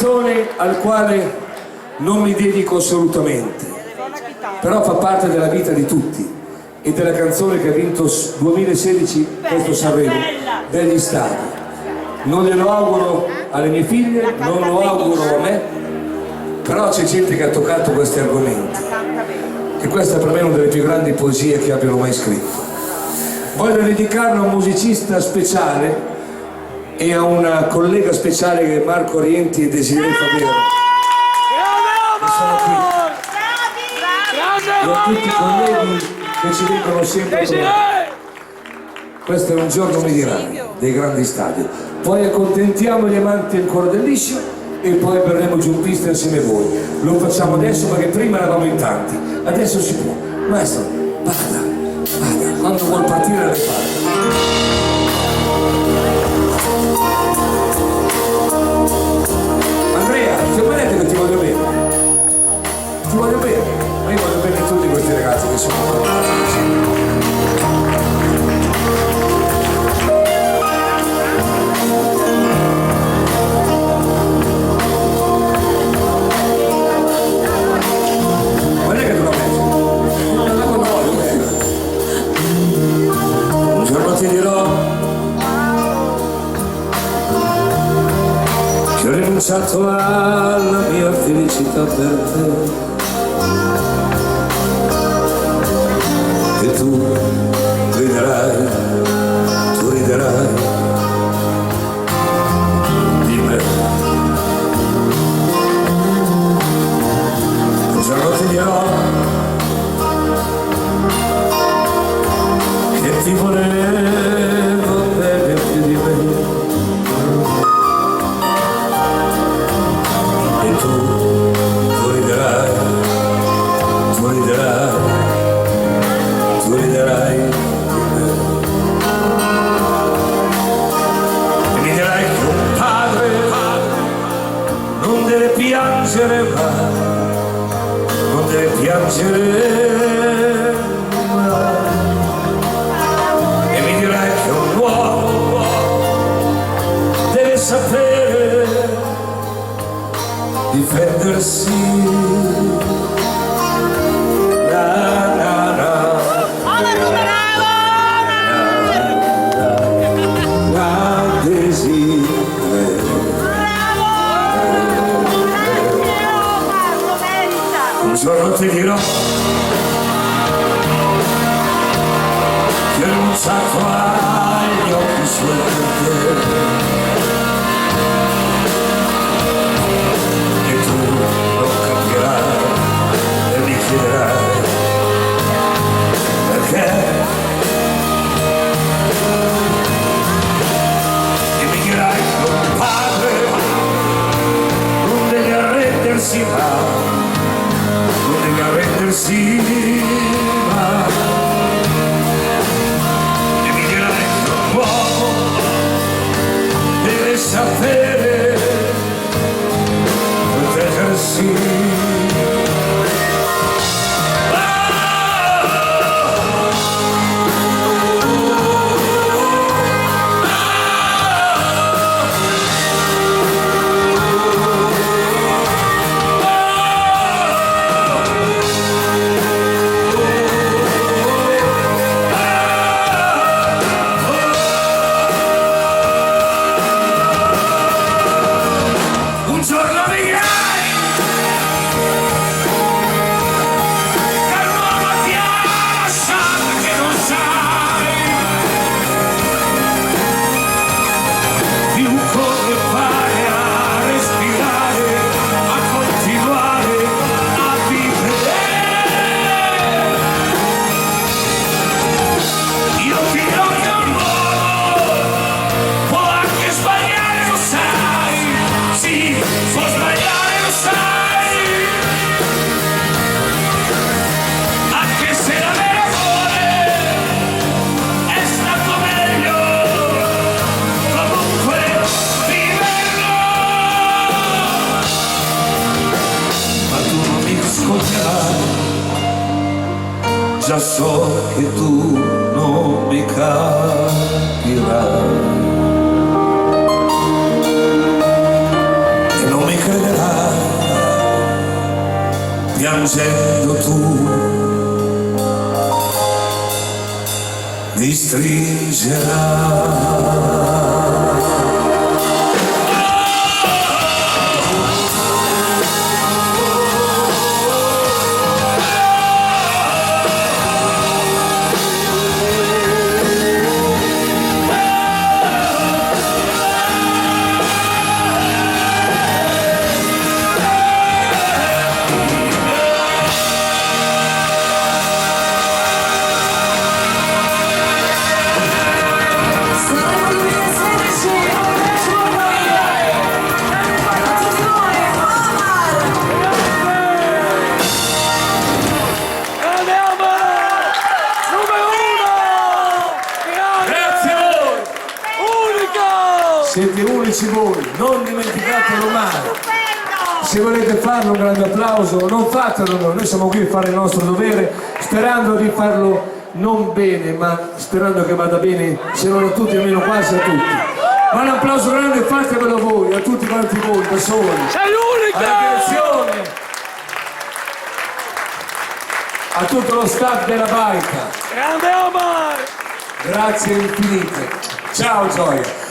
canzone al quale non mi dedico assolutamente, però fa parte della vita di tutti, e della canzone che ha vinto 2016 questo Sanremo, Degli Stadi. Non glielo auguro alle mie figlie, non lo auguro a me, però c'è gente che ha toccato questi argomenti, e questa per me è una delle più grandi poesie che abbiano mai scritto. Voglio dedicarlo a un musicista speciale e a una collega speciale che è Marco Rienti e Desiree Fabiero, che sono qui, e a tutti i colleghi che ci vengono sempre a trovare. Questo è un giorno, mi diranno, dei grandi stadi. Poi accontentiamo gli amanti ancora del liscio e poi berremo giù in pista insieme a voi. Lo facciamo adesso perché prima eravamo in tanti, adesso si può. Maestro, vada, quando vuol partire le parla. Andrea, ti ammetto che ti voglio bene, ma io voglio bene a tutti questi ragazzi che sono guarda che tu la metti, non la voglio bene. Un giorno ti dirò che ho rinunciato alla mia felicità per te, e tu riderai di me. Un giorno ti dirò che ti volevo bene più di me, e tu riderai di me. E mi dirai che un padre non deve piangere mai, non deve piangere mai. E mi dirai che un uomo deve sapere difendersi. Un giorno ti dirò che ho rinunciato agli occhi suoi per te, e tu non capirai e mi chiederai perché, e mi dirai che un padre non deve arrendersi mai, non deve arrendersi mai. E mi dirai che un uomo deve sapere proteggersi. Un giorno vedrai che l'uomo ti ha lasciato, che non sai più come fare a respirare, a continuare a vivere. Io ti dirò che un uomo può anche sbagliare, lo sai, sì, può sbagliare, lo sai, anche se l'avere amore è stato meglio comunque viverlo. Ma tu non mi ascolterai, già so che tu non mi capirai. E non mi crederai piangendo tu mi stringerai. Siete unici voi, non dimenticatelo mai. Se volete farlo un grande applauso, non fatelo noi siamo qui a fare il nostro dovere, sperando di farlo non bene, ma sperando che vada bene, se non a tutti, almeno quasi a tutti. Ma un applauso grande fatevelo voi, a tutti quanti voi, da soli. Sei unica! Alla direzione, a tutto lo staff della Baita. Grande Omar! Grazie infinite. Ciao Gioia.